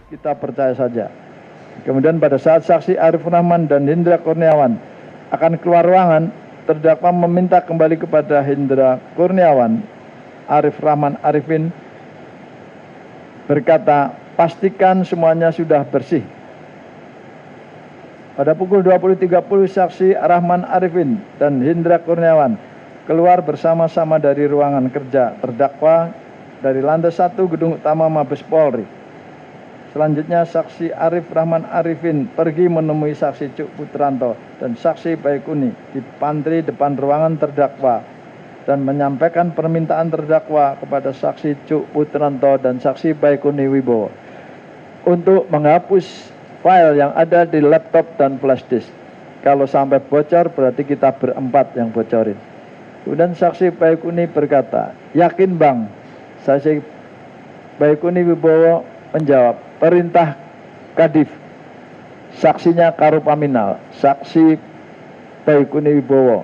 kita percaya saja. Kemudian pada saat saksi Arif Rahman dan Hendra Kurniawan akan keluar ruangan, terdakwa meminta kembali kepada Hendra Kurniawan. Arif Rahman Arifin berkata, pastikan semuanya sudah bersih. Pada pukul 20.30 saksi Rahman Arifin dan Hendra Kurniawan keluar bersama-sama dari ruangan kerja terdakwa dari lantai 1 gedung utama Mabes Polri. Selanjutnya saksi Arif Rahman Arifin pergi menemui saksi Cuk Putranto dan saksi Baikuni di pantry depan ruangan terdakwa dan menyampaikan permintaan terdakwa kepada saksi Cuk Putranto dan saksi Baikuni Wibowo untuk menghapus file yang ada di laptop dan flash disk. Kalau sampai bocor berarti kita berempat yang bocorin. Kemudian saksi Baikuni berkata, yakin bang? Saksi Baikuni Wibowo menjawab, perintah Kadif. Saksinya Karupaminal. Saksi Baikuni Wibowo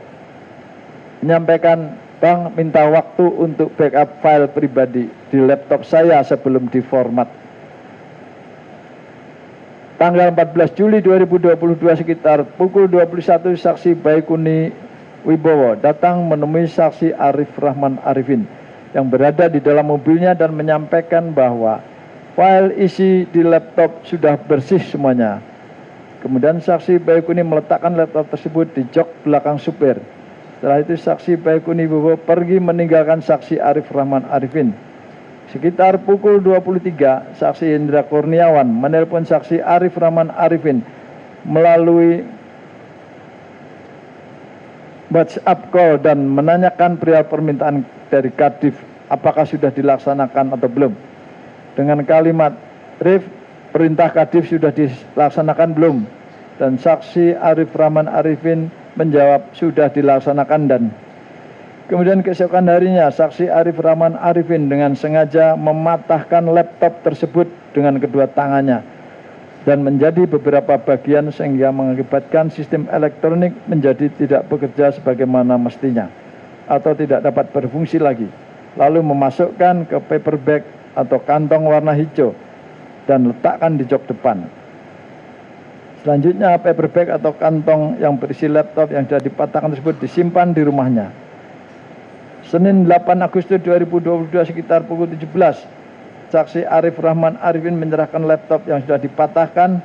menyampaikan, bang minta waktu untuk backup file pribadi di laptop saya sebelum diformat. Tanggal 14 Juli 2022 sekitar pukul 21 saksi Baikuni Wibowo datang menemui saksi Arif Rahman Arifin yang berada di dalam mobilnya dan menyampaikan bahwa file isi di laptop sudah bersih semuanya. Kemudian saksi Baikuni meletakkan laptop tersebut di jok belakang supir. Setelah itu saksi Baikuni Wibowo pergi meninggalkan saksi Arif Rahman Arifin. Sekitar pukul 23, saksi Hendra Kurniawan menelpon saksi Arif Rahman Arifin melalui WhatsApp call dan menanyakan perihal permintaan dari Kadif apakah sudah dilaksanakan atau belum. Dengan kalimat, Rif, perintah Kadif sudah dilaksanakan belum? Dan saksi Arif Rahman Arifin menjawab sudah dilaksanakan. Dan kemudian keesokan harinya saksi Arif Rahman Arifin dengan sengaja mematahkan laptop tersebut dengan kedua tangannya dan menjadi beberapa bagian sehingga mengakibatkan sistem elektronik menjadi tidak bekerja sebagaimana mestinya atau tidak dapat berfungsi lagi. Lalu memasukkan ke paper bag atau kantong warna hijau dan letakkan di jok depan. Selanjutnya paper bag atau kantong yang berisi laptop yang sudah dipatahkan tersebut disimpan di rumahnya. Senin 8 Agustus 2022 sekitar pukul 17, saksi Arif Rahman Arifin menyerahkan laptop yang sudah dipatahkan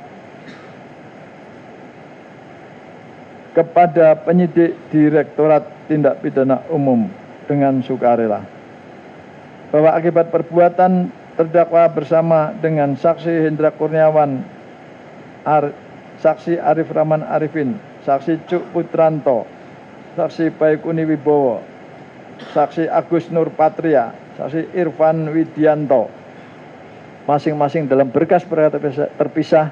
kepada penyidik Direktorat Tindak Pidana Umum dengan sukarela. Bahwa akibat perbuatan terdakwa bersama dengan saksi Hendra Kurniawan, saksi Arif Rahman Arifin, saksi Cuk Putranto, saksi Baikuni Wibowo, saksi Agus Nur Patria, saksi Irfan Widianto, masing-masing dalam berkas perkara terpisah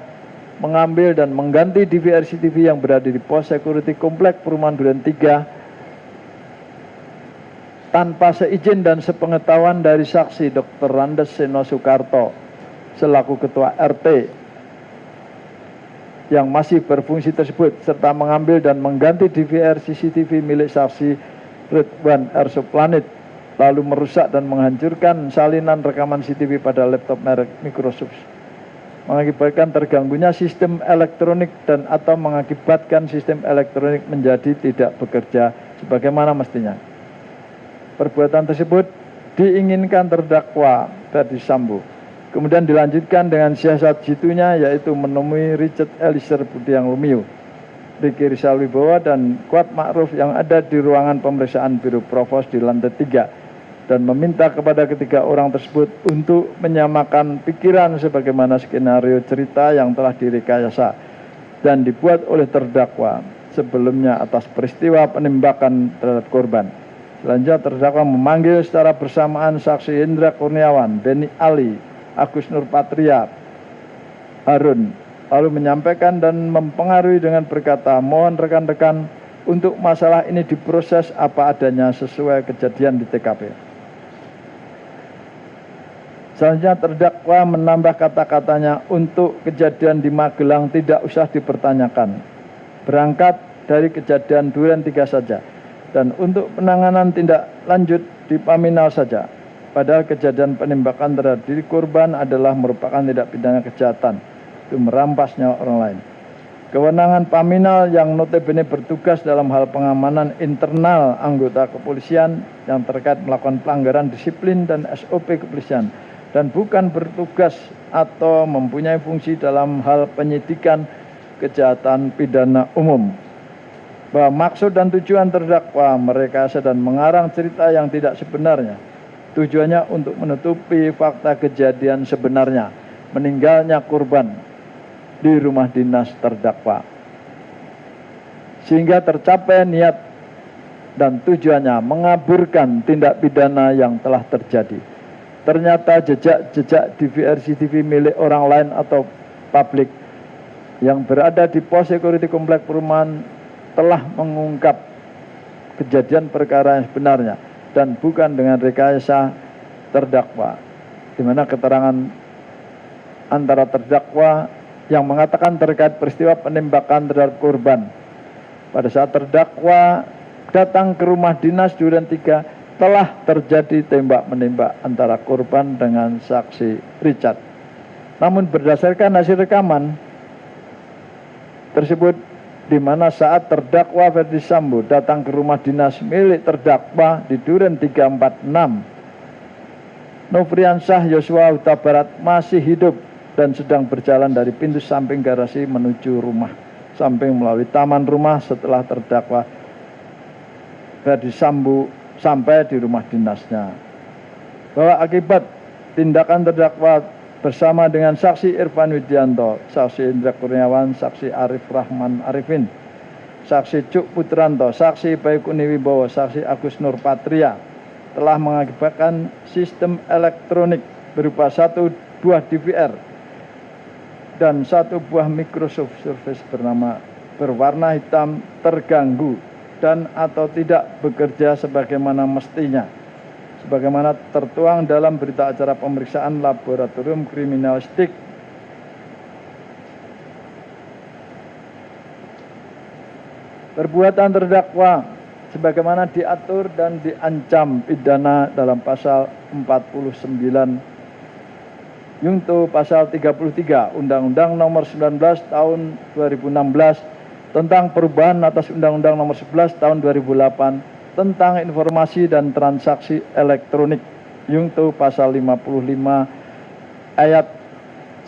mengambil dan mengganti DVR CCTV yang berada di pos security komplek Perumahan Duren 3 tanpa seizin dan sepengetahuan dari saksi Dr. Randes Seno Soekarto selaku ketua RT yang masih berfungsi tersebut, serta mengambil dan mengganti DVR CCTV milik saksi Ridwan R. Suplanet, lalu merusak dan menghancurkan salinan rekaman CCTV pada laptop merek Microsoft, mengakibatkan terganggunya sistem elektronik dan atau mengakibatkan sistem elektronik menjadi tidak bekerja sebagaimana mestinya. Perbuatan tersebut diinginkan terdakwa Ferdi Sambo. Kemudian dilanjutkan dengan siasat jitunya, yaitu menemui Richard Eliezer Budiang Lumiu, Riki Rizal Wibowo dan Kuat Ma'ruf yang ada di ruangan pemeriksaan Biro Provos di lantai 3 dan meminta kepada ketiga orang tersebut untuk menyamakan pikiran sebagaimana skenario cerita yang telah direkayasa dan dibuat oleh terdakwa sebelumnya atas peristiwa penembakan terhadap korban. Selanjutnya terdakwa memanggil secara bersamaan saksi Hendra Kurniawan, Beni Ali, Agus Nur Patria, Harun, lalu menyampaikan dan mempengaruhi dengan berkata, mohon rekan-rekan untuk masalah ini diproses apa adanya sesuai kejadian di TKP. Selanjutnya terdakwa menambah kata-katanya, untuk kejadian di Magelang tidak usah dipertanyakan, berangkat dari kejadian Duren 3 saja, dan untuk penanganan tindak lanjut di Paminal saja. Padahal kejadian penembakan terhadap diri korban adalah merupakan tindak pidana kejahatan, itu merampas nyawa orang lain. Kewenangan Paminal yang notabene bertugas dalam hal pengamanan internal anggota kepolisian yang terkait melakukan pelanggaran disiplin dan SOP kepolisian dan bukan bertugas atau mempunyai fungsi dalam hal penyidikan kejahatan pidana umum. Bahwa maksud dan tujuan terdakwa merekayasa dan mengarang cerita yang tidak sebenarnya. Tujuannya untuk menutupi fakta kejadian sebenarnya, meninggalnya korban di rumah dinas terdakwa, sehingga tercapai niat dan tujuannya mengaburkan tindak pidana yang telah terjadi. Ternyata jejak-jejak DVR CCTV milik orang lain atau publik yang berada di pos security komplek perumahan telah mengungkap kejadian perkara yang sebenarnya dan bukan dengan rekayasa terdakwa, di mana keterangan antara terdakwa yang mengatakan terkait peristiwa penembakan terhadap korban. Pada saat terdakwa datang ke rumah dinas Duren 3 telah terjadi tembak-menembak antara korban dengan saksi Richard. Namun berdasarkan hasil rekaman tersebut, di mana saat terdakwa Ferdi Sambo datang ke rumah dinas milik terdakwa di Duren 346, Nofriansyah Yosua Huta Barat masih hidup dan sedang berjalan dari pintu samping garasi menuju rumah samping melalui taman rumah setelah terdakwa Ferdi Sambo sampai di rumah dinasnya. Bahwa akibat tindakan terdakwa bersama dengan saksi Irfan Widianto, saksi Indra Kurniawan, saksi Arif Rahman Arifin, saksi Cuk Putranto, saksi Baikuni Wibowo, saksi Agus Nur Patria telah mengakibatkan sistem elektronik berupa 1 buah DVR dan 1 buah Microsoft Surface berwarna hitam terganggu dan atau tidak bekerja sebagaimana mestinya, sebagaimana tertuang dalam berita acara pemeriksaan laboratorium kriminalistik perbuatan terdakwa sebagaimana diatur dan diancam pidana dalam pasal 49 Yungto pasal 33 Undang-Undang Nomor 19 Tahun 2016 tentang perubahan atas Undang-Undang Nomor 11 Tahun 2008 tentang informasi dan transaksi elektronik, Yungto pasal 55 ayat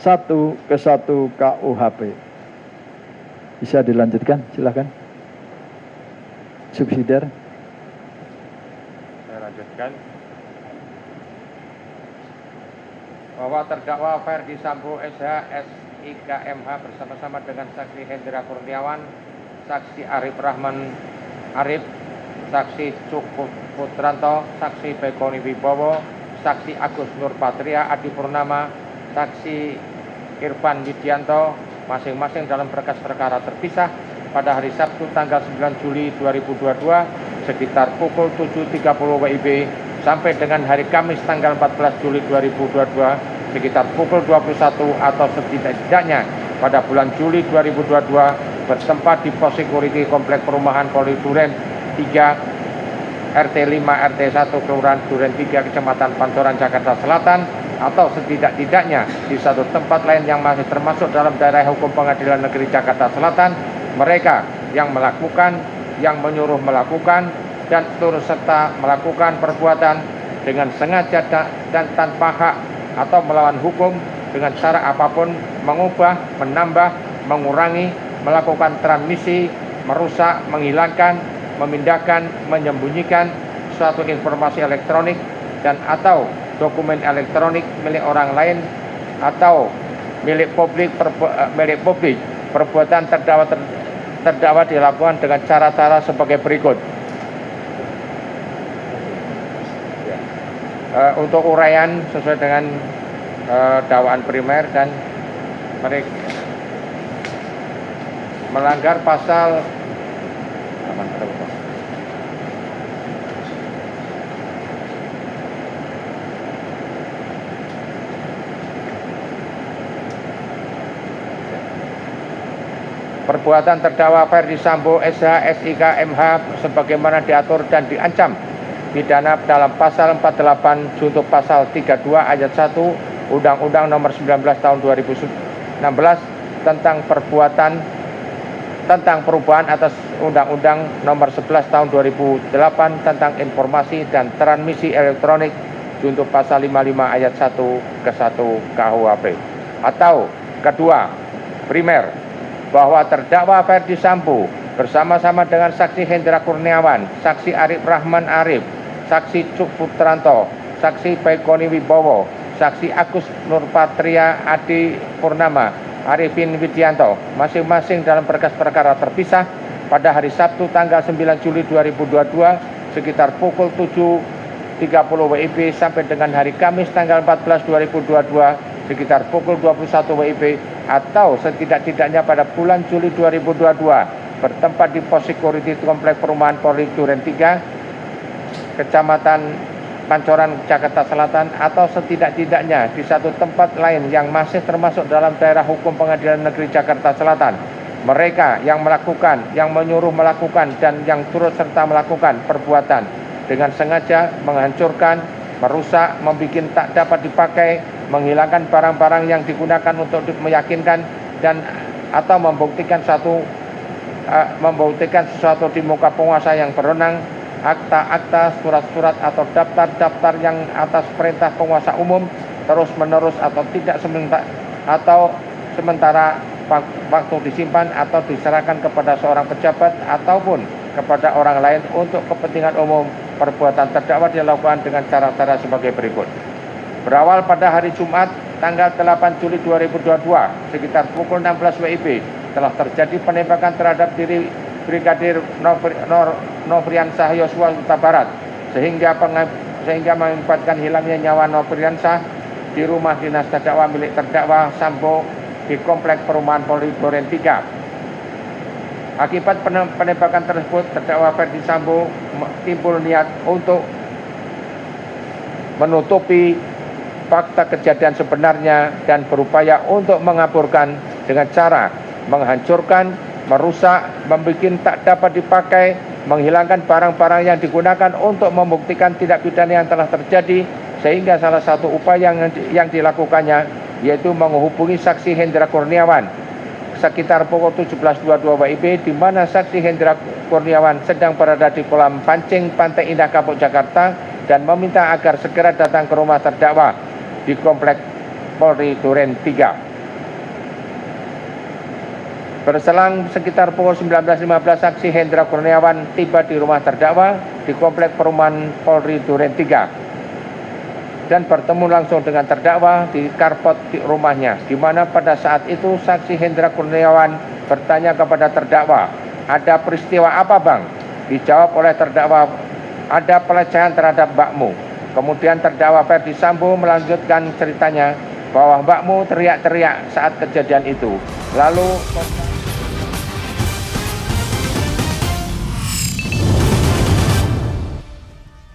1 ke 1 KUHP. Bisa dilanjutkan, silakan. Subsidiar. Saya lanjutkan. Bahwa terdakwa Ferdi Sambo SH SIK MH bersama-sama dengan saksi Hendra Kurniawan, saksi Arif Rahman Arif, saksi Cuk Putranto, saksi Baikuni Wibowo, saksi Agus Nur Patria Adi Purnama, saksi Irfan Widianto, masing-masing dalam berkas perkara terpisah pada hari Sabtu tanggal 9 Juli 2022 sekitar pukul 7.30 WIB sampai dengan hari Kamis tanggal 14 Juli 2022 sekitar pukul 21 atau setidak-tidaknya pada bulan Juli 2022 bertempat di pos security komplek perumahan Poli Duren 3 RT 5 RT 1 Kelurahan Duren 3 Kecamatan Pancoran Jakarta Selatan atau setidak-tidaknya di satu tempat lain yang masih termasuk dalam daerah hukum Pengadilan Negeri Jakarta Selatan. Mereka yang melakukan, yang menyuruh melakukan dan turut serta melakukan perbuatan dengan sengaja dan tanpa hak atau melawan hukum dengan cara apapun, mengubah, menambah, mengurangi, melakukan transmisi, merusak, menghilangkan, memindahkan, menyembunyikan suatu informasi elektronik dan atau dokumen elektronik milik orang lain atau milik publik. Perbuatan terdakwa dilakukan dengan cara-cara sebagai berikut. Untuk uraian sesuai dengan dakwaan primer dan mereka melanggar pasal perbuatan terdakwa Ferdi Sambo SH SIK MH sebagaimana diatur dan diancam pidana dalam pasal 48 junto pasal 32 ayat 1 Undang-Undang Nomor 19 Tahun 2016 tentang perubahan atas Undang-Undang Nomor 11 Tahun 2008 tentang informasi dan transmisi elektronik junto pasal 55 ayat 1 ke 1 KUHP. Atau kedua, primer, bahwa terdakwa Ferdi Sambo bersama-sama dengan saksi Hendra Kurniawan, saksi Arif Rahman Arif, saksi Cuk Putranto, saksi Baikoni Wibowo, saksi Agus Nurpatria Adi Purnama, Arifin Widianto, masing-masing dalam berkas perkara terpisah pada hari Sabtu tanggal 9 Juli 2022 sekitar pukul 7.30 WIB sampai dengan hari Kamis tanggal 14 2022 sekitar pukul 21 WIB atau setidak-tidaknya pada bulan Juli 2022 bertempat di pos security Komplek Perumahan Polri Duren 3, Kecamatan Pancoran, Jakarta Selatan, atau setidak-tidaknya di satu tempat lain yang masih termasuk dalam daerah hukum Pengadilan Negeri Jakarta Selatan. Mereka yang melakukan, yang menyuruh melakukan, dan yang turut serta melakukan perbuatan dengan sengaja menghancurkan, merusak, membuat tak dapat dipakai, menghilangkan barang-barang yang digunakan untuk meyakinkan dan atau membuktikan sesuatu di muka penguasa yang berwenang, akta-akta, surat-surat atau daftar-daftar yang atas perintah penguasa umum terus-menerus atau tidak sementara waktu disimpan atau diserahkan kepada seorang pejabat ataupun kepada orang lain untuk kepentingan umum. Perbuatan terdakwa dilakukan dengan cara-cara sebagai berikut. Berawal pada hari Jumat tanggal 8 Juli 2022 sekitar pukul 16 WIB telah terjadi penembakan terhadap diri Brigadir Nofriansah Yosua Huta Barat sehingga mengakibatkan hilangnya nyawa Nofriansah di rumah dinas terdakwa milik terdakwa Sambo di Komplek Perumahan Polri Duren 3. Akibat penembakan tersebut, terdakwa Ferdi Sambo timbul niat untuk menutupi fakta kejadian sebenarnya dan berupaya untuk mengaburkan dengan cara menghancurkan, merusak, membuat tak dapat dipakai, menghilangkan barang-barang yang digunakan untuk membuktikan tindak pidana yang telah terjadi, sehingga salah satu upaya yang dilakukannya yaitu menghubungi saksi Hendra Kurniawan sekitar pukul 17.22 WIB di mana saksi Hendra Kurniawan sedang berada di kolam pancing Pantai Indah Kapuk Jakarta dan meminta agar segera datang ke rumah terdakwa di Komplek Polri Duren 3. Berselang sekitar pukul 19.15 saksi Hendra Kurniawan tiba di rumah terdakwa di Komplek Perumahan Polri Duren 3 dan bertemu langsung dengan terdakwa di karpot di rumahnya, di mana pada saat itu saksi Hendra Kurniawan bertanya kepada terdakwa, "Ada peristiwa apa, Bang?" Dijawab oleh terdakwa, "Ada pelecehan terhadap mbakmu." Kemudian terdakwa Ferdi Sambo melanjutkan ceritanya bahwa mbakmu teriak-teriak saat kejadian itu. Lalu